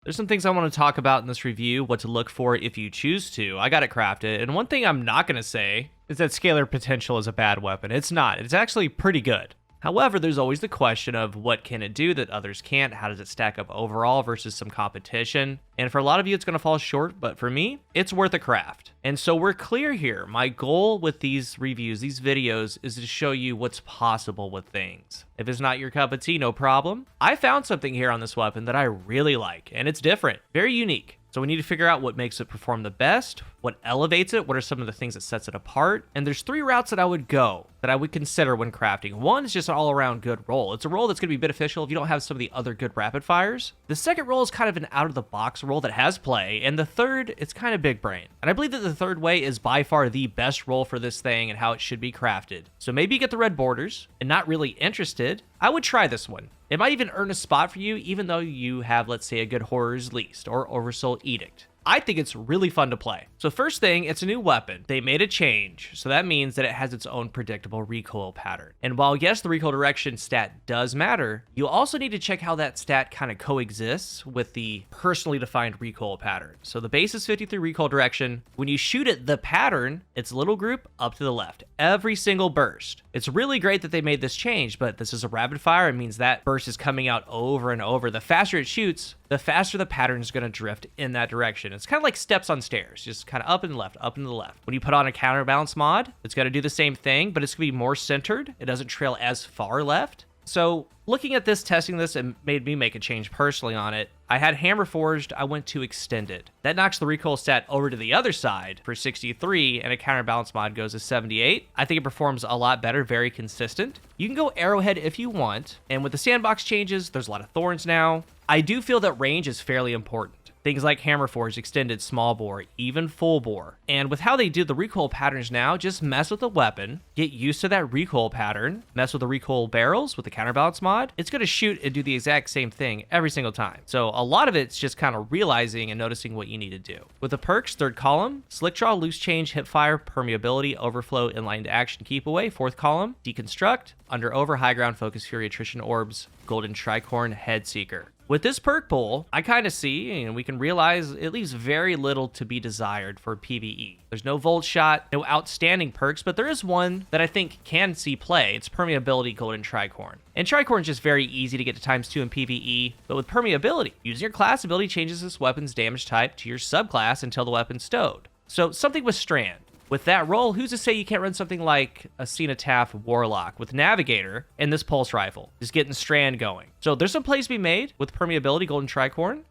There's some things I want to talk about in this review, what to look for if you choose to. I got it crafted, and one thing I'm not going to say is that Scalar potential is a bad weapon. It's not. It's actually pretty good. However, there's always the question of what can it do that others can't? How does it stack up overall versus some competition? And for a lot of you, it's going to fall short, but for me, it's worth a craft. And so we're clear here. My goal with these reviews, these videos, is to show you what's possible with things. If it's not your cup of tea, no problem. I found something here on this weapon that I really like, and it's different, very unique. So we need to figure out what makes it perform the best, what elevates it, what are some of the things that sets it apart. And there's 3 routes that I would go, that I would consider when crafting. One is just an all-around good roll. It's a roll that's going to be beneficial if you don't have some of the other good rapid fires. The second roll is kind of an out-of-the-box roll that has play. And the third, it's kind of big brain. And I believe that the third way is by far the best roll for this thing and how it should be crafted. So maybe you get the red borders and not really interested. I would try this one. It might even earn a spot for you, even though you have, let's say, a good Horror's Least or Oversoul Edict. I think it's really fun to play. So first thing, it's a new weapon. They made a change, so that means that it has its own predictable recoil pattern. And while yes, the recoil direction stat does matter, you also need to check how that stat kind of coexists with the personally defined recoil pattern. So the base is 53 recoil direction. When you shoot it, the pattern, it's a little group up to the left, every single burst. It's really great that they made this change, but this is a rapid fire. It means that burst is coming out over and over. The faster it shoots, the faster the pattern is going to drift in that direction. It's kind of like steps on stairs, just kind of up and left, up and to the left. When you put on a counterbalance mod, it's going to do the same thing, but it's going to be more centered. It doesn't trail as far left. So looking at this, testing this, it made me make a change personally on it. I had Hammer Forged, I went to Extended. That knocks the recoil stat over to the other side for 63, and a counterbalance mod goes to 78. I think it performs a lot better, very consistent. You can go Arrowhead if you want, and with the sandbox changes, there's a lot of thorns now. I do feel that range is fairly important. Things like Hammer Forged, Extended, Small Bore, even Full Bore. And with how they do the recoil patterns now, just mess with the weapon, get used to that recoil pattern, mess with the recoil barrels with the counterbalance mod. It's going to shoot and do the exact same thing every single time. So a lot of it's just kind of realizing and noticing what you need to do. With the perks, third column, Slick Draw, Loose Change, Hipfire, Permeability, Overflow, Inline to Action, Keep Away. Fourth column, Deconstruct, Under Over, High Ground, Focus, Fury, Attrition, Orbs, Golden Tricorn, Head Seeker. With this perk pool, I kind of see, and we can realize it leaves very little to be desired for PvE. There's no Volt Shot, no outstanding perks, but there is one that I think can see play. It's Permeability, Golden Tricorn. And Tricorn is just very easy to get to ×2 in PvE, but with Permeability, using your class ability changes this weapon's damage type to your subclass until the weapon's stowed. So something with Strand. With that roll, who's to say you can't run something like a Cenotaph Warlock with Navigator and this Pulse Rifle, just getting Strand going. So there's some plays to be made with Permeability, Golden Tricorn.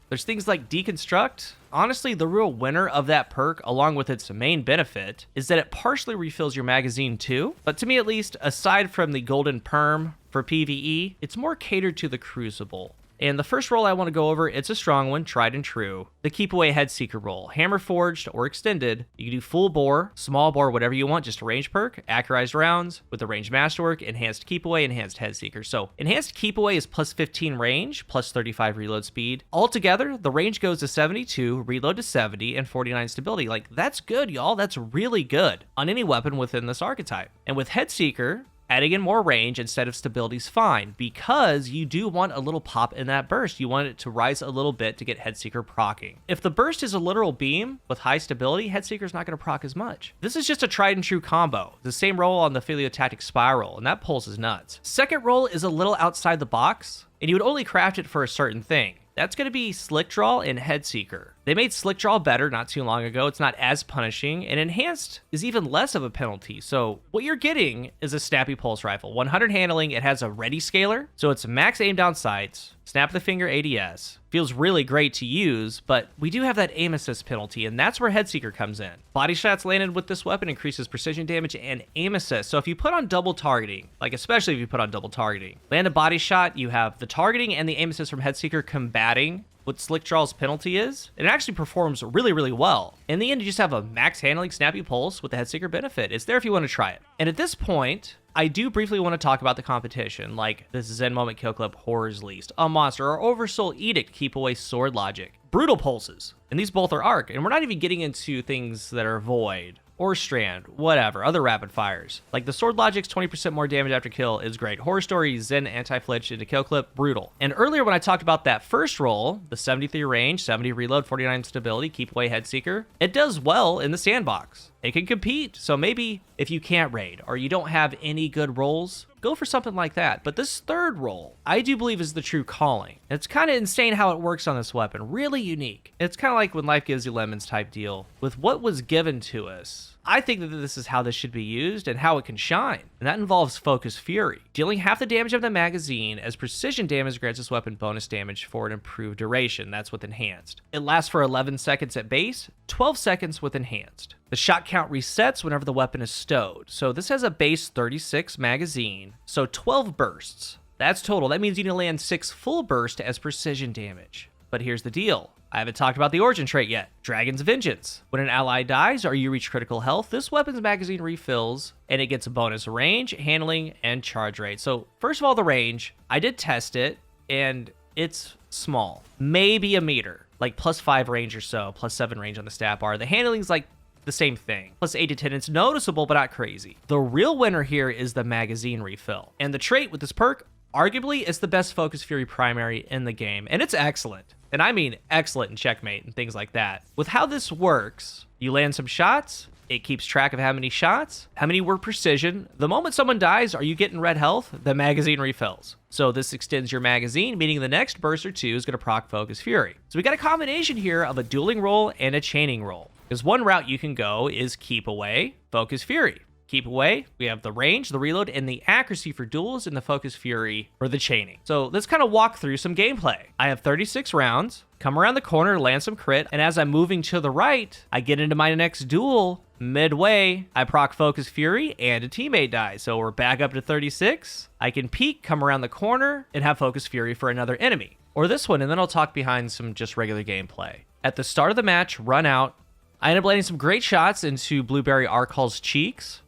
There's things like Deconstruct. Honestly, the real winner of that perk, along with its main benefit, is that it partially refills your magazine too. But to me at least, aside from the Golden Perm for PvE, it's more catered to the Crucible. And the first roll I want to go over, it's a strong one, tried and true. The Keep Away Head Seeker roll. Hammer Forged or Extended. You can do Full Bore, Small Bore, whatever you want, just a range perk. Accurized Rounds with the Range Masterwork, Enhanced Keep Away, Enhanced Head Seeker. So Enhanced Keep Away is plus 15 range, plus 35 reload speed. Altogether, the range goes to 72, reload to 70, and 49 stability. Like, that's good, y'all. That's really good on any weapon within this archetype. And with Head Seeker, adding in more range instead of stability is fine, because you do want a little pop in that burst. You want it to rise a little bit to get Headseeker proccing. If the burst is a literal beam with high stability, Headseeker's not going to proc as much. This is just a tried and true combo. The same roll on the Philiotactic Spiral, and that pulls is nuts. Second roll is a little outside the box, and you would only craft it for a certain thing. That's going to be Slick Draw and Head Seeker. They made Slick Draw better not too long ago. It's not as punishing, and Enhanced is even less of a penalty. So what you're getting is a snappy pulse rifle. 100 handling, it has a ready scalar, so it's max aim down sights, snap the finger ADS. Feels really great to use, but we do have that aim assist penalty, and that's where Headseeker comes in. Body shots landed with this weapon increases precision damage and aim assist. So if you put on double targeting, like especially if you put on double targeting, land a body shot, you have the targeting and the aim assist from Headseeker combating what Slick Draw's penalty is. It actually performs really, really well. In the end, you just have a max handling snappy pulse with the Headseeker benefit. It's there if you want to try it. And at this point, I do briefly want to talk about the competition, like this Zen Moment Kill Club Horror's Least, a Monster, or Oversoul Edict Keep Away Sword Logic. Brutal pulses. And these both are arc, and we're not even getting into things that are void or strand, whatever, other rapid fires. Like the sword logic's 20% more damage after kill is great. Horror story, Zen anti-flinch into kill clip, brutal. And earlier when I talked about that first roll, the 73 range, 70 reload, 49 stability, keep away head seeker, it does well in the sandbox. It can compete. So maybe if you can't raid or you don't have any good rolls, go for something like that. But this third roll, I do believe is the true calling. It's kind of insane how it works on this weapon. Really unique. It's kind of like when life gives you lemons type deal. With what was given to us, I think that this is how this should be used and how it can shine. And that involves Focus Fury. Dealing half the damage of the magazine as precision damage grants this weapon bonus damage for an improved duration. That's with enhanced. It lasts for 11 seconds at base, 12 seconds with enhanced. The shot count resets whenever the weapon is stowed. So this has a base 36 magazine, so 12 bursts. That's total. That means you need to land 6 full bursts as precision damage. But here's the deal. I haven't talked about the origin trait yet. Dragon's Vengeance. When an ally dies or you reach critical health, this weapon's magazine refills and it gets a bonus range, handling, and charge rate. So first of all, the range. I did test it and it's small. Maybe a meter. Like +5 range or so, +7 range on the stat bar. The handling's like the same thing. +8 to 10, it's noticeable, but not crazy. The real winner here is the magazine refill. And the trait with this perk, arguably, is the best Focus Fury primary in the game. And it's excellent. And I mean excellent in checkmate and things like that. With how this works, you land some shots, it keeps track of how many shots, how many were precision. The moment someone dies, are you getting red health? The magazine refills. So this extends your magazine, meaning the next burst or two is going to proc Focus Fury. So we got a combination here of a dueling roll and a chaining roll. Because one route you can go is keep away, Focus Fury. Keep away, we have the range, the reload, and the accuracy for duels, and the Focus Fury for the chaining. So let's kind of walk through some gameplay. I have 36 rounds, come around the corner, land some crit, and as I'm moving to the right, I get into my next duel. Midway, I proc Focus Fury, and a teammate dies. So we're back up to 36. I can peek, come around the corner, and have Focus Fury for another enemy. Or this one, and then I'll talk behind some just regular gameplay. At the start of the match, run out. I end up landing some great shots into Blueberry Arcal's cheeks.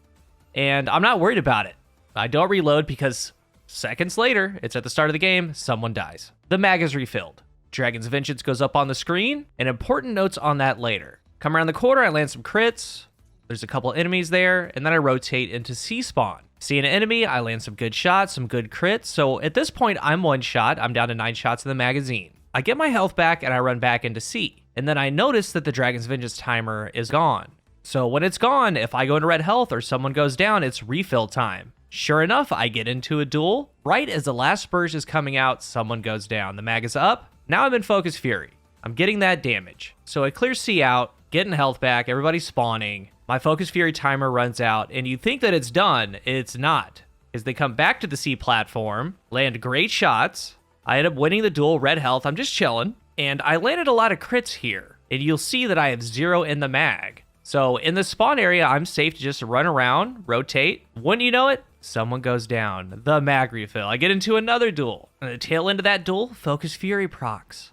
And I'm not worried about it. I don't reload because seconds later, it's at the start of the game, someone dies. The mag is refilled. Dragon's Vengeance goes up on the screen, and important notes on that later. Come around the corner, I land some crits. There's a couple enemies there, and then I rotate into C-spawn. See an enemy, I land some good shots, some good crits. So at this point, I'm one shot. I'm down to 9 shots in the magazine. I get my health back, and I run back into C. And then I notice that the Dragon's Vengeance timer is gone. So when it's gone, if I go into red health or someone goes down, it's refill time. Sure enough, I get into a duel. Right as the last burst is coming out, someone goes down. The mag is up. Now I'm in Focus Fury. I'm getting that damage. So I clear C out, getting health back, everybody's spawning. My Focus Fury timer runs out, and you think that it's done. It's not. As they come back to the C platform, land great shots. I end up winning the duel, red health. I'm just chilling. And I landed a lot of crits here. And you'll see that I have 0 in the mag. So in the spawn area, I'm safe to just run around, rotate. When you know it, someone goes down. The mag refill. I get into another duel. And at the tail end of that duel, Focus Fury procs.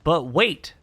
But wait,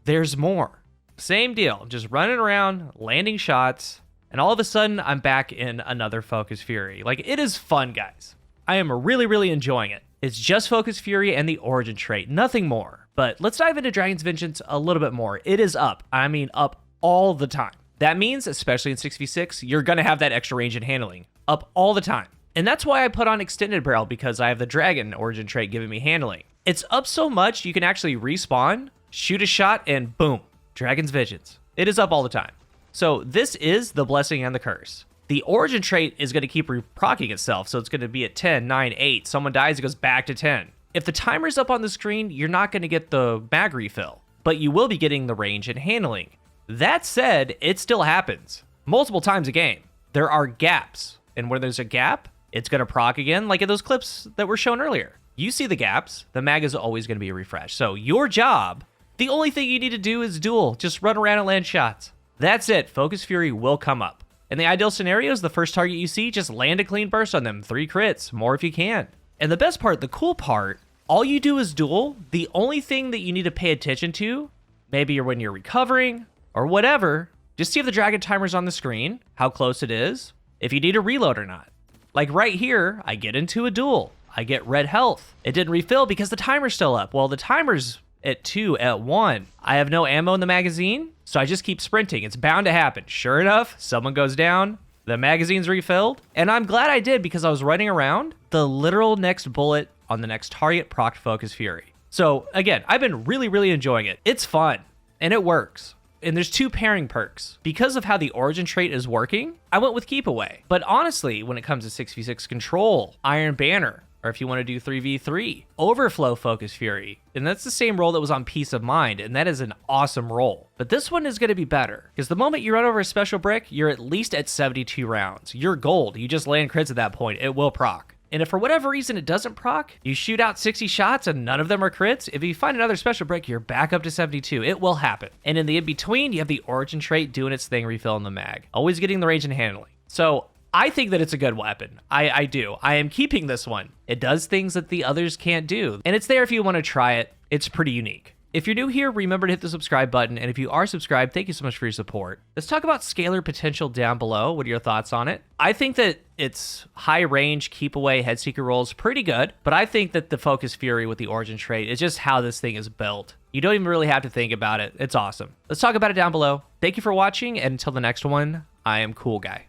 there's more. Same deal, just running around, landing shots, and all of a sudden, I'm back in another Focus Fury. Like, it is fun, guys. I am really, really enjoying it. It's just Focus Fury and the origin trait, nothing more. But let's dive into Dragon's Vengeance a little bit more. It is up. I mean, up all the time. That means, especially in 6v6, you're going to have that extra range and handling up all the time. And that's why I put on Extended Barrel, because I have the Dragon origin trait giving me handling. It's up so much, you can actually respawn, shoot a shot, and boom, Dragon's Vengeance. It is up all the time. So this is the blessing and the curse. The origin trait is going to keep proccing itself, so it's going to be at 10, 9, 8. Someone dies, it goes back to 10. If the timer's up on the screen, you're not going to get the mag refill, but you will be getting the range and handling. That said, it still happens multiple times a game. There are gaps, and when there's a gap, it's going to proc again, like in those clips that were shown earlier. You see the gaps, the mag is always going to be refreshed. So your job, the only thing you need to do is duel. Just run around and land shots. That's it. Focus Fury will come up. In the ideal scenarios, the first target you see, just land a clean burst on them. 3 crits, more if you can. And the best part, the cool part, all you do is duel. The only thing that you need to pay attention to, maybe when you're recovering or whatever, just see if the dragon timer's on the screen, how close it is, if you need a reload or not. Like right here, I get into a duel. I get red health. It didn't refill because the timer's still up. Well, the timer's at 2, at 1. I have no ammo in the magazine, So I just keep sprinting. It's bound to happen. Sure enough, someone goes down, the magazine's refilled, and I'm glad I did because I was running around. The literal next bullet on the next target procced Focus Fury. So again, I've been really enjoying it. It's fun, and it works. And there's 2 pairing perks. Because of how the origin trait is working, I went with Keep Away. But honestly, when it comes to 6v6 control, Iron Banner, or if you want to do 3v3, Overflow Focus Fury. And that's the same role that was on Peace of Mind, and that is an awesome role. But this one is going to be better, because the moment you run over a special brick, you're at least at 72 rounds. You're gold. You just land crits at that point. It will proc. And if for whatever reason it doesn't proc, you shoot out 60 shots and none of them are crits, if you find another special brick, you're back up to 72. It will happen. And in the in-between, you have the origin trait doing its thing, refilling the mag. Always getting the range and handling. So I think that it's a good weapon. I do. I am keeping this one. It does things that the others can't do. And it's there if you want to try it. It's pretty unique. If you're new here, remember to hit the subscribe button, and if you are subscribed, thank you so much for your support. Let's talk about scalar potential down below. What are your thoughts on it? I think that its high range, keep away, head seeker roll is pretty good, but I think that the Focus Fury with the origin trait is just how this thing is built. You don't even really have to think about it. It's awesome. Let's talk about it down below. Thank you for watching, and until the next one, I am CoolGuy.